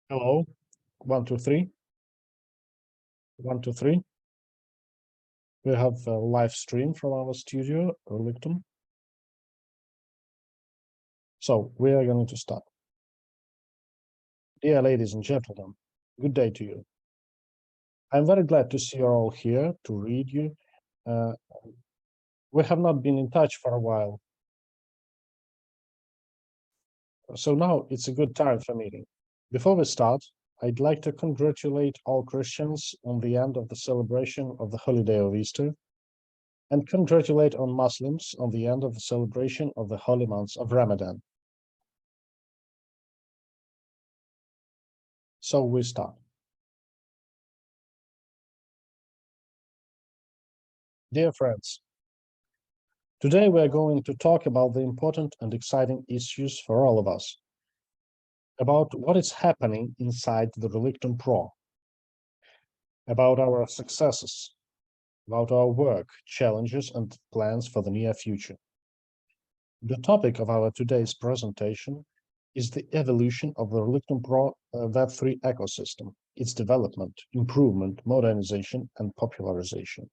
Hello, 1, 2, 3, 1, 2, 3. We have a live stream from our studio, Relictum. So we are going to start. Dear ladies and gentlemen, good day to you. I'm very glad to see you all here to read you. Uh, we have not been in touch for a while. So now it's a good time for meeting. Before we start, I'd like to congratulate all Christians on the end of the celebration of the holiday of Easter, and congratulate on Muslims on the end of the celebration of the holy months of Ramadan. So we start. Dear friends, today we are going to talk about the important and exciting issues for all of us, about what is happening inside the Relictum Pro, about our successes, about our work, challenges, and plans for the near future. The topic of our today's presentation is the evolution of the Relictum Pro Web3 ecosystem, its development, improvement, modernization, and popularization.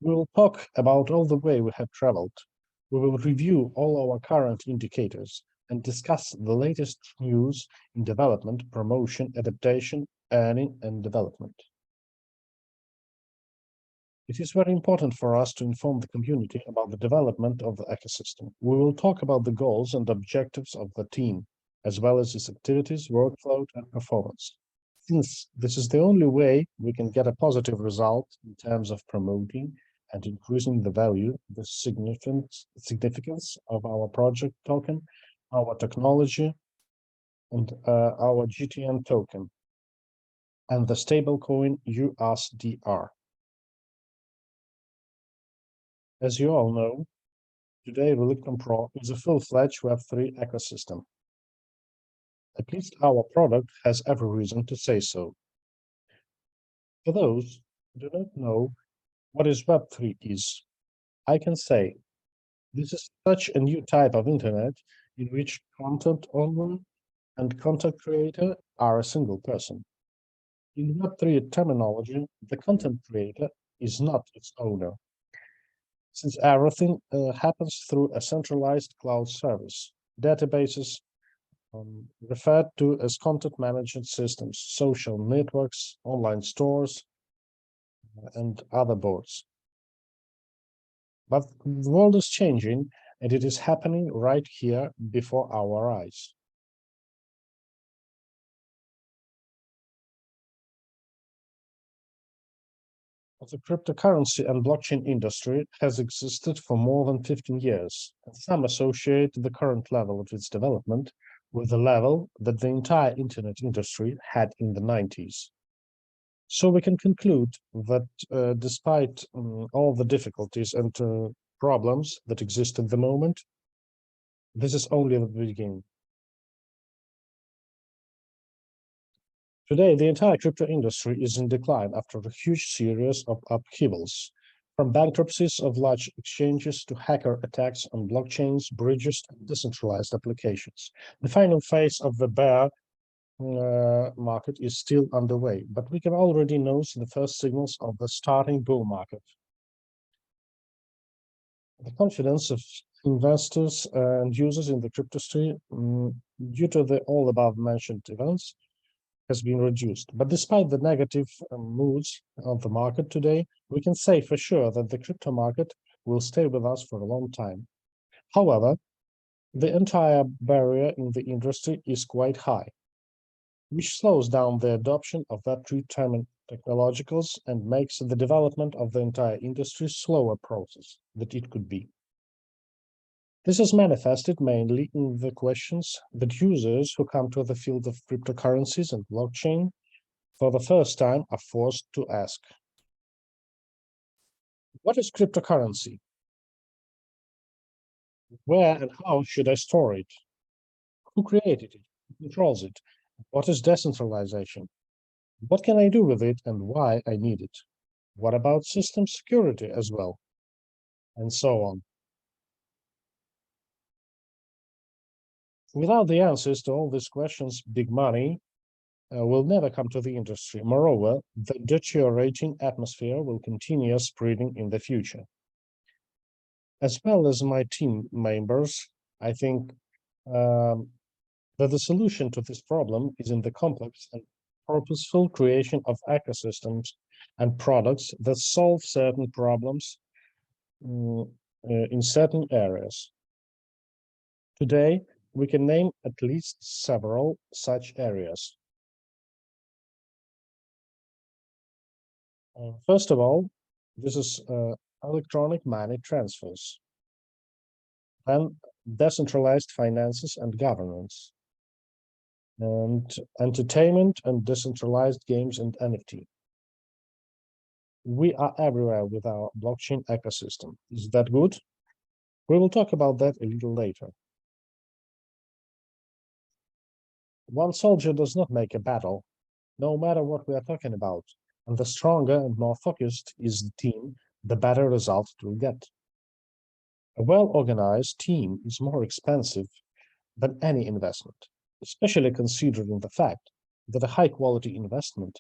We will talk about all the way we have traveled. We will review all our current indicators and discuss the latest news in development, promotion, adaptation, earning, and development. It is very important for us to inform the community about the development of the ecosystem. We will talk about the goals and objectives of the team, as well as its activities, workload, and performance. Since this is the only way we can get a positive result in terms of promoting and increasing the value, the significance of our project token, our technology, and our GTN token, and the stablecoin USDR. As you all know, today Relictum Pro is a full-fledged Web3 ecosystem. At least our product has every reason to say so. For those who do not know what is Web3 is, I can say this is such a new type of internet in which content owner and content creator are a single person. In Web3 terminology, the content creator is not its owner, since everything happens through a centralized cloud service, databases referred to as content management systems, social networks, online stores, and other boards. But the world is changing, and it is happening right here before our eyes. The cryptocurrency and blockchain industry has existed for more than 15 years, and some associate the current level of its development with the level that the entire internet industry had in the 90s. So we can conclude that despite all the difficulties and problems that exist at the moment, this is only the beginning. Today, the entire crypto industry is in decline after a huge series of upheavals, from bankruptcies of large exchanges to hacker attacks on blockchains, bridges, and decentralized applications. The final phase of the bear market is still underway, but we can already notice the first signals of the starting bull market. The confidence of investors and users in the crypto industry, due to the all above mentioned events, has been reduced. But despite the negative moods of the market today, we can say for sure that the crypto market will stay with us for a long time. However, the entire barrier in the industry is quite high, which slows down the adoption of Web3 technologicals and makes the development of the entire industry slower process than it could be. This is manifested mainly in the questions that users who come to the field of cryptocurrencies and blockchain for the first time are forced to ask. What is cryptocurrency? Where and how should I store it? Who created it? Who controls it? What is decentralization? What can I do with it and why I need it? What about system security as well? And so on. Without the answers to all these questions, big money will never come to the industry. Moreover, the deteriorating atmosphere will continue spreading in the future. As well as my team members, I think that the solution to this problem is in the complex and purposeful creation of ecosystems and products that solve certain problems in certain areas. Today, we can name at least several such areas. First of all, this is electronic money transfers, then decentralized finances and governance, and entertainment and decentralized games and NFT. We are everywhere with our blockchain ecosystem. Is that good? We will talk about that a little later. One soldier does not make a battle, no matter what we are talking about, and the stronger and more focused is the team, the better result it will get. A well-organized team is more expensive than any investment, especially considering the fact that a high-quality investment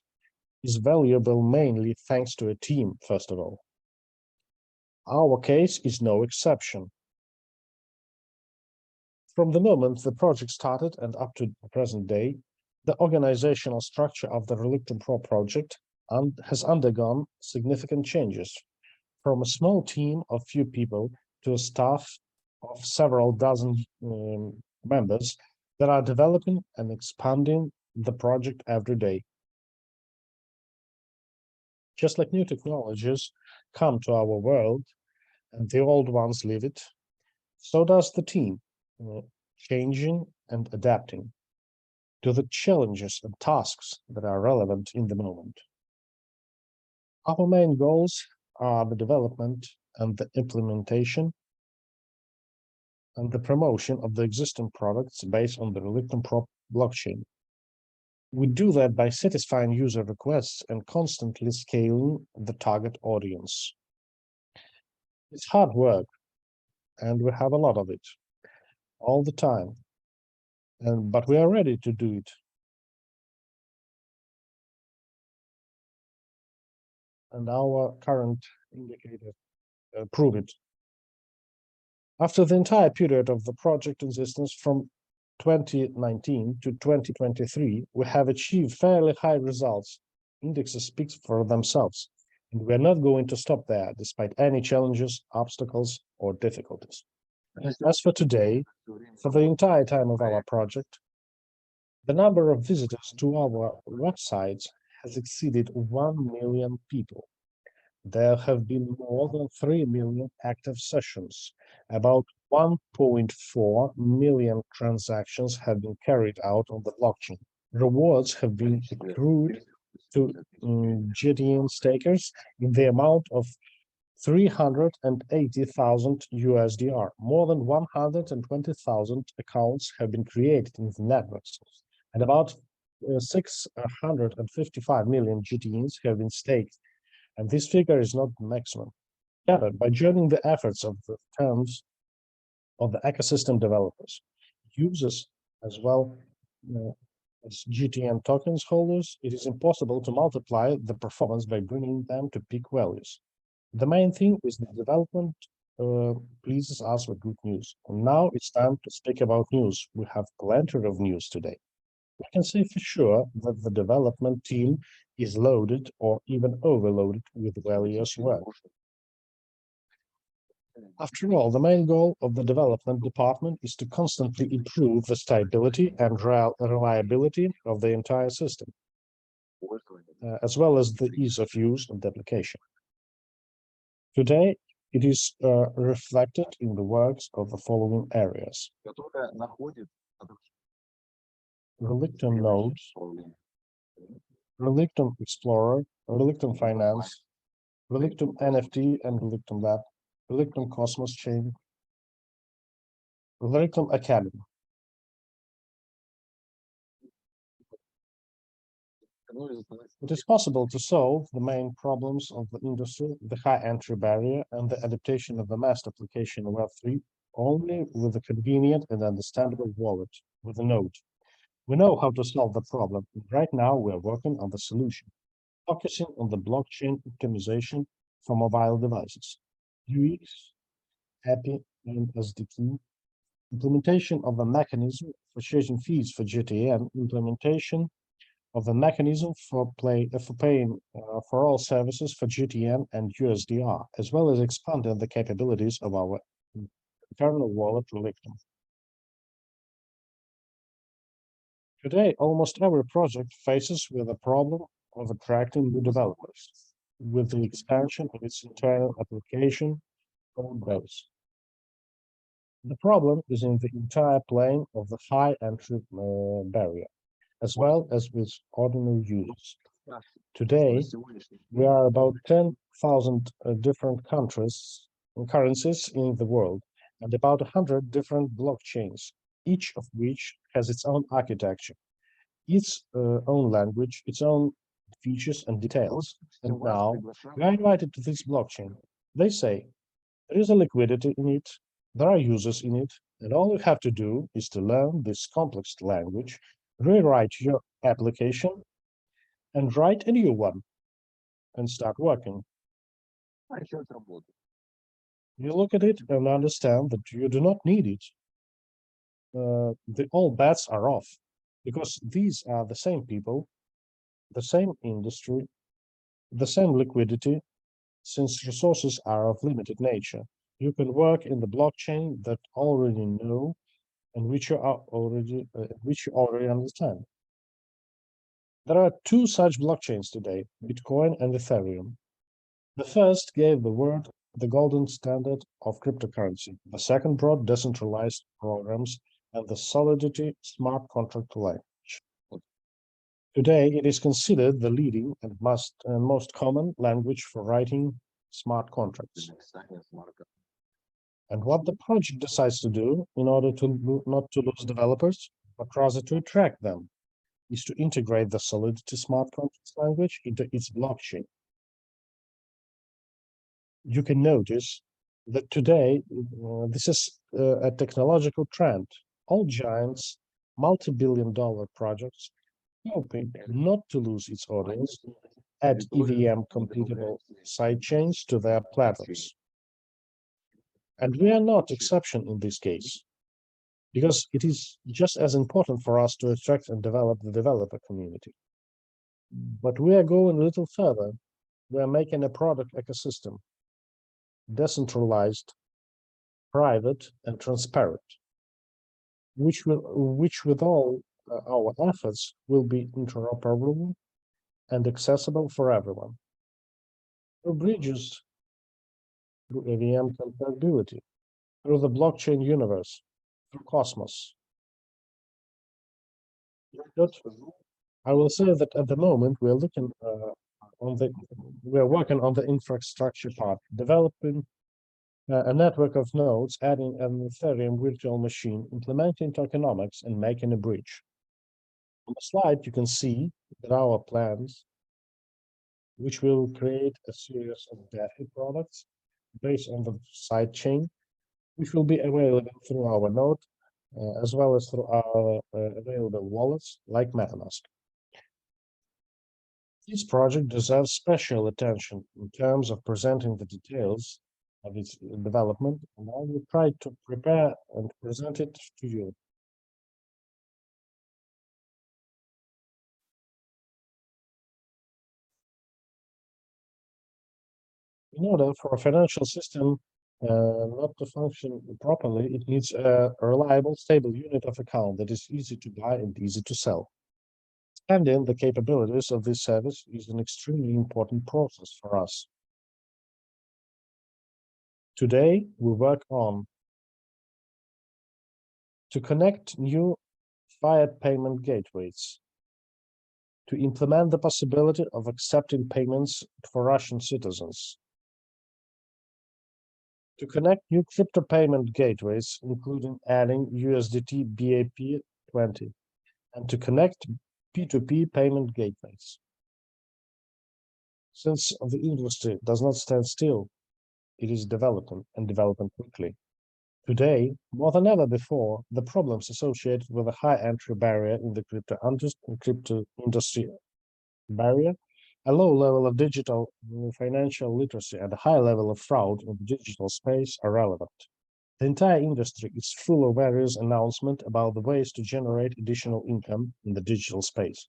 is valuable mainly thanks to a team, first of all. Our case is no exception. From the moment the project started and up to the present day, the organizational structure of the Relictum Pro project has undergone significant changes, from a small team of few people to a staff of several dozen members that are developing and expanding the project every day. Just like new technologies come to our world and the old ones leave it, so does the team, changing and adapting to the challenges and tasks that are relevant in the moment. Our main goals are the development and the implementation and the promotion of the existing products based on the Relictum Pro blockchain. We do that by satisfying user requests and constantly scaling the target audience. It's hard work, and we have a lot of it all the time, but we are ready to do it. And our current indicator prove it. After the entire period of the project existence from 2019 to 2023, we have achieved fairly high results. Indexes speak for themselves, and we are not going to stop there, despite any challenges, obstacles, or difficulties. As for today, for the entire time of our project, the number of visitors to our websites has exceeded 1 million people. There have been more than 3 million active sessions. About 1.4 million transactions have been carried out on the blockchain. Rewards have been accrued to GTN stakers in the amount of 380,000 USDR. More than 120,000 accounts have been created in the networks, and about 655 million GTNs have been staked. And this figure is not the maximum. However, by joining the efforts of the terms of the ecosystem developers, users, as well as GTN tokens holders, it is impossible to multiply the performance by bringing them to peak values. The main thing is the development pleases us with good news. And now it's time to speak about news. We have plenty of news today. We can say for sure that the development team is loaded or even overloaded with various work. After all, the main goal of the development department is to constantly improve the stability and reliability of the entire system, as well as the ease of use of the application. Today, it is reflected in the works of the following areas: Relictum Nodes, Relictum Explorer, Relictum Finance, Relictum NFT and Relictum Lab, Relictum Cosmos Chain, Relictum Academy. It is possible to solve the main problems of the industry, the high entry barrier, and the adaptation of the mass application of Web3 only with a convenient and understandable wallet with a node. We know how to solve the problem, and right now we are working on the solution, focusing on the blockchain optimization for mobile devices. UX, API, and SDK, implementation of a mechanism for charging fees for GTN, implementation of a mechanism for paying for all services for GTN and USDR, as well as expanding the capabilities of our internal wallet Relictum. Today, almost every project faces with the problem of attracting new developers with the expansion of its internal application code base. The problem is in the entire plane of the high entry barrier, as well as with ordinary users. Today, we are about 10,000 different countries and currencies in the world, and about 100 different blockchains, each of which has its own architecture, its own language, its own features and details. And now we are invited to this blockchain. They say there is a liquidity in it, there are users in it, and all you have to do is to learn this complex language, rewrite your application, and write a new one and start working. You look at it and understand that you do not need it. All bets are off because these are the same people, the same industry, the same liquidity, since resources are of limited nature. You can work in the blockchain that already know and which you already understand. There are two such blockchains today, Bitcoin and Ethereum. The first gave the world the golden standard of cryptocurrency. The second brought decentralized programs and the Solidity smart contract language. Today, it is considered the leading and most common language for writing smart contracts. And what the project decides to do in order to not to lose developers, but rather to attract them, is to integrate the Solidity smart contracts language into its blockchain. You can notice that today this is a technological trend. All giants, multi-billion-dollar projects, hoping not to lose its audience, add EVM-compatible sidechains to their platforms. And we are not exception in this case, because it is just as important for us to attract and develop the developer community. But we are going a little further. We are making a product ecosystem, decentralized, private, and transparent, which with all our efforts will be interoperable and accessible for everyone. Through bridges, through EVM compatibility, through the blockchain universe, through Cosmos. I will say that at the moment we are looking we are working on the infrastructure part, developing a network of nodes, adding an Ethereum virtual machine, implementing tokenomics, and making a bridge. On the slide, you can see that our plans, which will create a series of DeFi products based on the sidechain, which will be available through our node, as well as through our available wallets like MetaMask. This project deserves special attention in terms of presenting the details of its development, and I will try to prepare and present it to you. In order for a financial system not to function properly, it needs a reliable, stable unit of account that is easy to buy and easy to sell. Expanding the capabilities of this service is an extremely important process for us. Today, we work on to connect new fiat payment gateways, to implement the possibility of accepting payments for Russian citizens, to connect new crypto payment gateways, including adding USDT BAP20, and to connect P2P payment gateways. Since the industry does not stand still, it is developing and developing quickly. Today, more than ever before, the problems associated with a high entry barrier in the crypto industry barrier, a low level of digital financial literacy, and a high level of fraud in the digital space are relevant. The entire industry is full of various announcements about the ways to generate additional income in the digital space,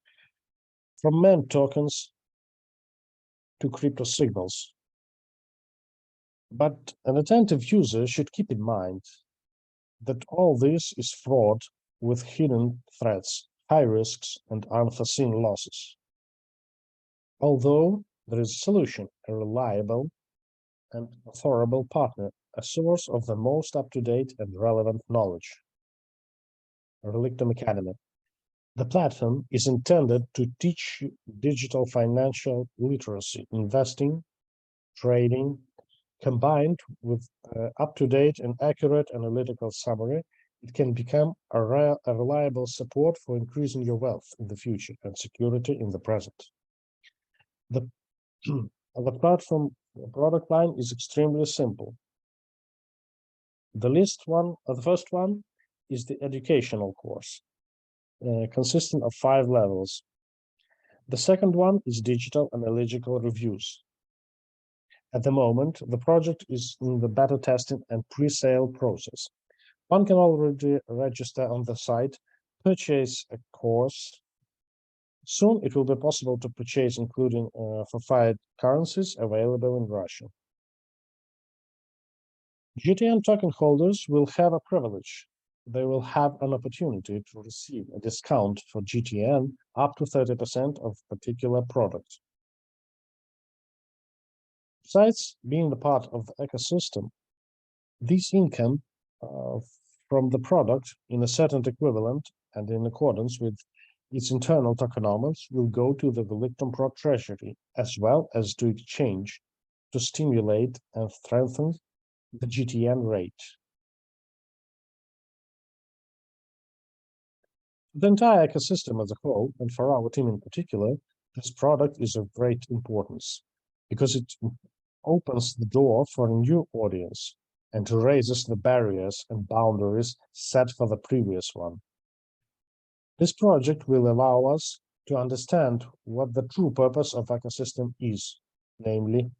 from meme tokens to crypto signals. But an attentive user should keep in mind that all this is fraught with hidden threats, high risks, and unforeseen losses. Although there is a solution, a reliable and authorable partner, a source of the most up-to-date and relevant knowledge. Relictum Academy. The platform is intended to teach digital financial literacy, investing, trading, combined with up-to-date and accurate analytical summary. It can become a reliable support for increasing your wealth in the future and security in the present. The, the platform product line is extremely simple. The first one is the educational course, consisting of 5 levels. The second one is digital analytical reviews. At the moment, the project is in the beta testing and pre-sale process. One can already register on the site, purchase a course. Soon it will be possible to purchase, including for fiat currencies available in Russia. GTN token holders will have a privilege. They will have an opportunity to receive a discount for GTN up to 30% of particular product. Besides being the part of the ecosystem, this income from the product in a certain equivalent and in accordance with its internal tokenomics will go to the Relictum Pro treasury, as well as to exchange to stimulate and strengthen the GTN rate. The entire ecosystem as a whole, and for our team in particular, this product is of great importance because it opens the door for a new audience and raises the barriers and boundaries set for the previous one. This project will allow us to understand what the true purpose of ecosystem is, namely,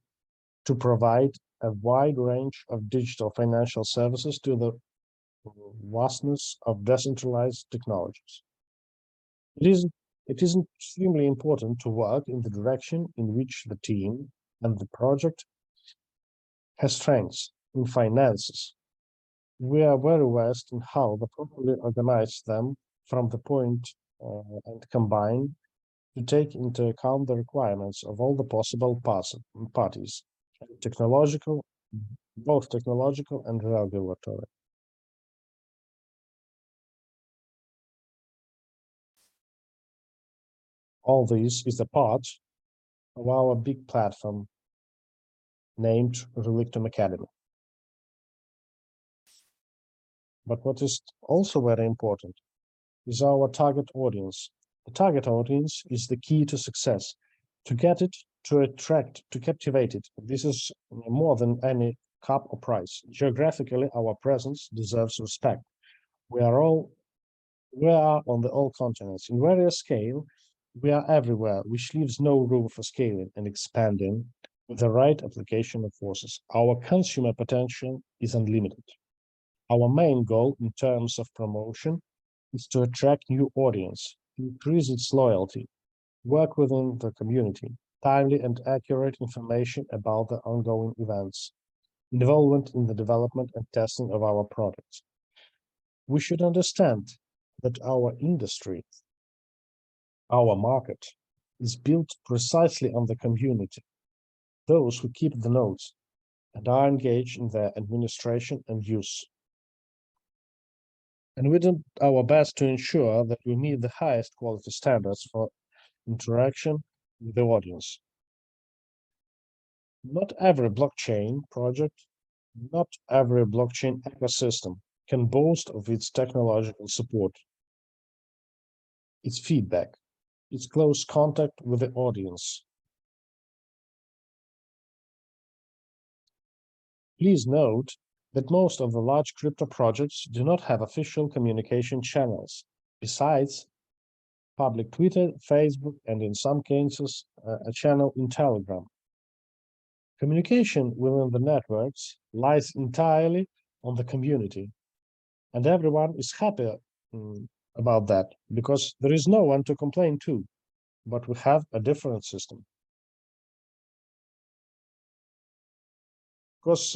to provide a wide range of digital financial services to the vastness of decentralized technologies. It is extremely important to work in the direction in which the team and the project has strengths in finances. We are very versed in how to properly organize them from the point and combine to take into account the requirements of all the possible parties, both technological and regulatory. All this is a part of our big platform named Relictum Academy. But what is also very important is our target audience. The target audience is the key to success. To get it, to attract, to captivate it, this is more than any cup or price. Geographically, our presence deserves respect. We are on all continents. In various scale, we are everywhere, which leaves no room for scaling and expanding with the right application of forces. Our consumer potential is unlimited. Our main goal in terms of promotion is to attract new audience, increase its loyalty, work within the community, timely and accurate information about the ongoing events, involvement in the development and testing of our products. We should understand that our industry, our market, is built precisely on the community, those who keep the nodes and are engaged in their administration and use. And we did our best to ensure that we meet the highest quality standards for interaction with the audience. Not every blockchain project, not every blockchain ecosystem can boast of its technological support, its feedback, its close contact with the audience. Please note But most of the large crypto projects do not have official communication channels, besides public Twitter, Facebook, and in some cases, a channel in Telegram. Communication within the networks lies entirely on the community, and everyone is happy about that because there is no one to complain to, but we have a different system. Because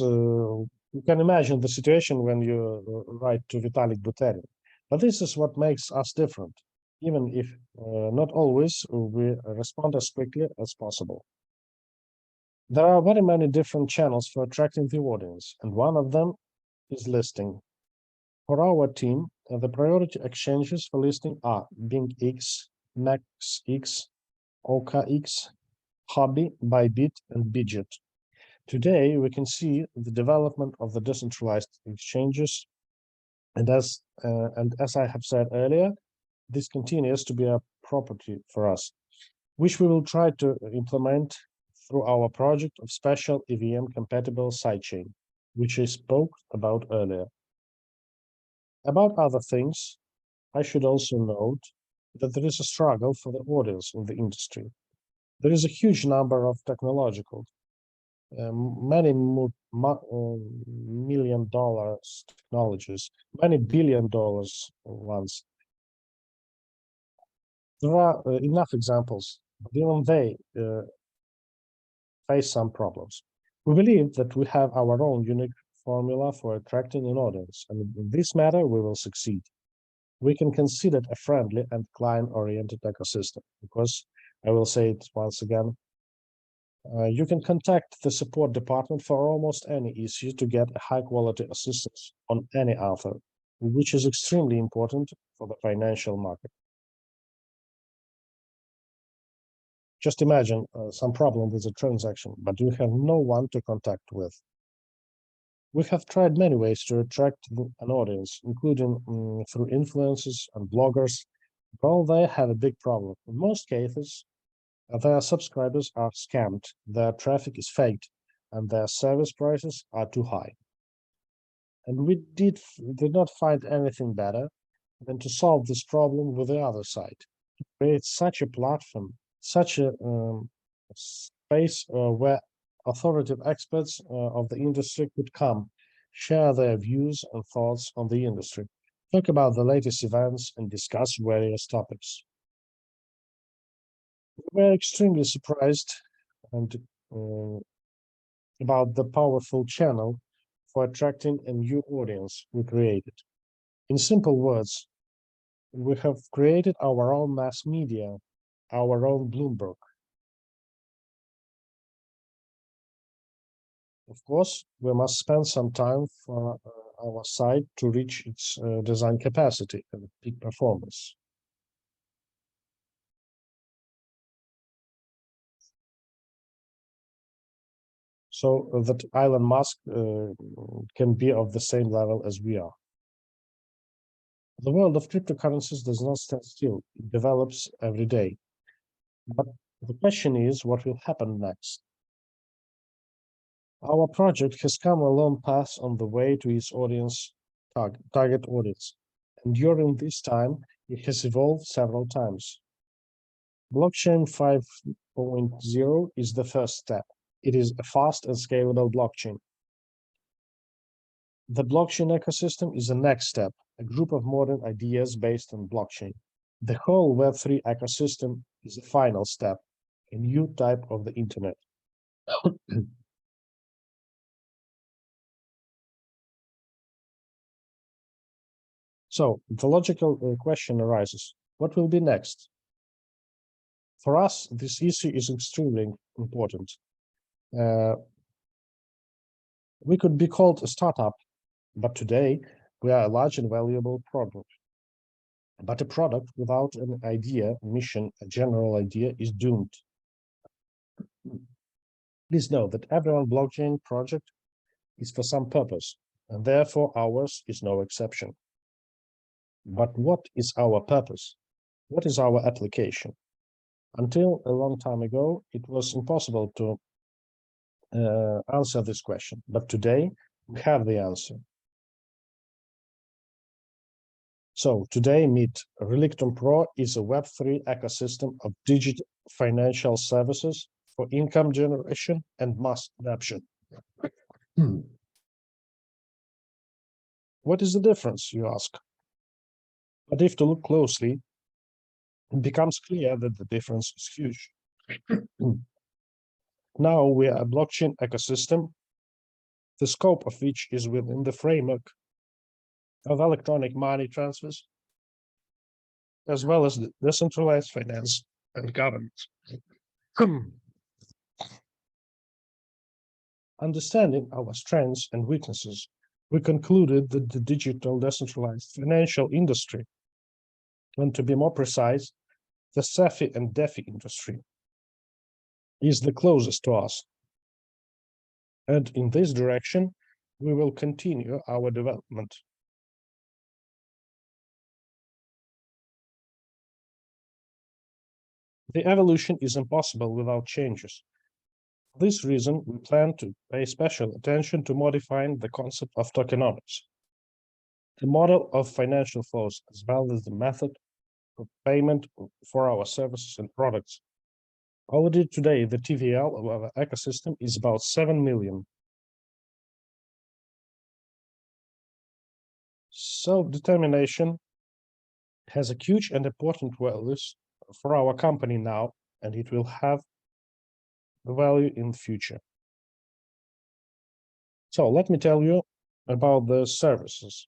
you can imagine the situation when you write to Vitalik Buterin, but this is what makes us different, even if not always we respond as quickly as possible. There are very many different channels for attracting the audience, and one of them is listing. For our team, the priority exchanges for listing are BingX, MaxX, OKX, Hobby, Bybit, and Bidget. Today, we can see the development of the decentralized exchanges, and as I have said earlier, this continues to be a property for us, which we will try to implement through our project of special EVM-compatible sidechain, which I spoke about earlier. About other things, I should also note that there is a struggle for the audience in the industry. There is a huge number of technological, many $1 million technologies, many $1 billion ones. There are enough examples, but even they face some problems. We believe that we have our own unique formula for attracting an audience, and in this matter, we will succeed. We can consider it a friendly and client-oriented ecosystem because, I will say it once again, you can contact the support department for almost any issue to get a high-quality assistance on any offer, which is extremely important for the financial market. Just imagine some problem with a transaction, but you have no one to contact with. We have tried many ways to attract an audience, including through influencers and bloggers, but all they have a big problem. In most cases, their subscribers are scammed, their traffic is faked, and their service prices are too high. And we did not find anything better than to solve this problem with the other side, to create such a platform, such a space where authoritative experts of the industry could come, share their views and thoughts on the industry, talk about the latest events, and discuss various topics. We were extremely surprised and about the powerful channel for attracting a new audience we created. In simple words, we have created our own mass media, our own Bloomberg. Of course, we must spend some time for our site to reach its design capacity and peak performance. So that Elon Musk can be of the same level as we are. The world of cryptocurrencies does not stand still, it develops every day. But the question is, what will happen next? Our project has come a long path on the way to its audience, target audience, and during this time, it has evolved several times. Blockchain 5.0 is the first step. It is a fast and scalable blockchain. The blockchain ecosystem is the next step, a group of modern ideas based on blockchain. The whole Web3 ecosystem is the final step, a new type of the internet. So the logical question arises, what will be next? For us, this issue is extremely important. We could be called a startup, but today we are a large and valuable product. But a product without an idea, mission, a general idea is doomed. Please know that every blockchain project is for some purpose, and therefore ours is no exception. But what is our purpose? What is our application? Until a long time ago, it was impossible to answer this question. But today, We have the answer. So today, meet Relictum Pro is a Web3 ecosystem of digital financial services for income generation and mass adoption. What is the difference, you ask? But if to look closely, it becomes clear that the difference is huge. Now we are a blockchain ecosystem, the scope of which is within the framework of electronic money transfers, as well as the decentralized finance and governance. Understanding our strengths and weaknesses, we concluded that the digital decentralized financial industry, and to be more precise, the SEFI and DeFi industry, is the closest to us. And in this direction, we will continue our development. The evolution is impossible without changes. For this reason, we plan to pay special attention to modifying the concept of tokenomics, the model of financial flows, as well as the method of payment for our services and products. Already today, the TVL of our ecosystem is about 7 million. Self-determination has a huge and important values for our company now, and it will have the value in the future. So let me tell you about the services,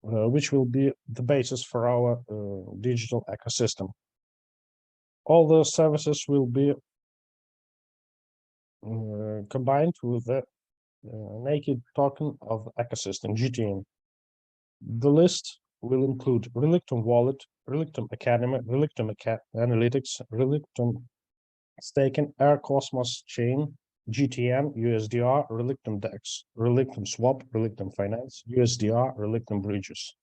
which will be the basis for our digital ecosystem. All the services will be combined with the naked token of ecosystem, GTN. The list will include Relictum Wallet, Relictum Academy, Relictum Analytics, Relictum Staking, Air Cosmos Chain, GTN, USDR, Relictum DEX, Relictum Swap, Relictum Finance, USDR, Relictum Bridges.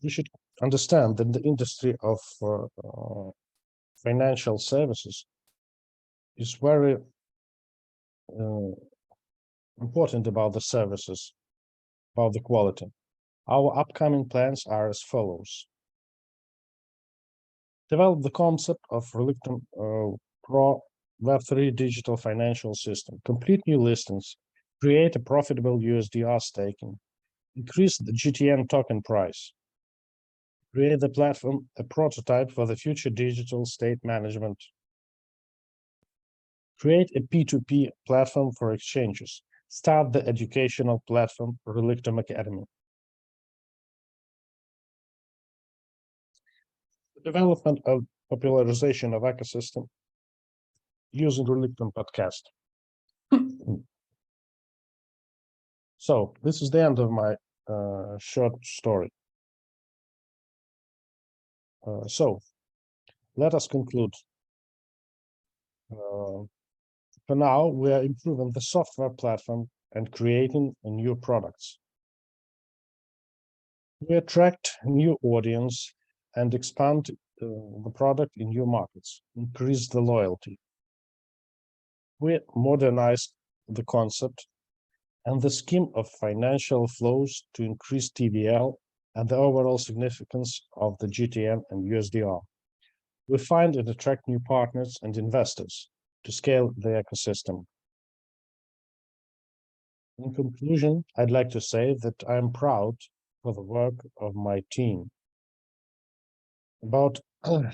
You should understand that the industry of financial services is very important about the services, about the quality. Our upcoming plans are as follows. Develop the concept of Relictum Pro Web3 digital financial system, complete new listings, create a profitable USDR staking, increase the GTN token price, create the platform, a prototype for the future digital state management, create a P2P platform for exchanges, start the educational platform Relictum Academy. The development of popularization of ecosystem using Relictum podcast. So this is the end of my short story. So let us conclude. For now, we are improving the software platform and creating new products. We attract new audience and expand the product in new markets, increase the loyalty. We modernize the concept and the scheme of financial flows to increase TVL and the overall significance of the GTN and USDR. We find and attract new partners and investors to scale the ecosystem. In conclusion, I'd like to say that I am proud for the work of my team, about the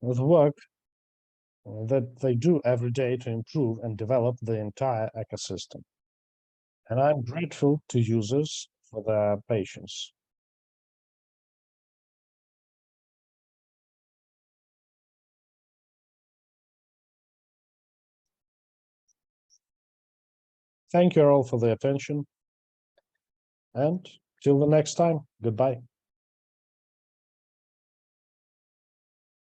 work that they do every day to improve and develop the entire ecosystem. And I'm grateful to users for their patience. Thank you all for the attention, and till the next time, goodbye.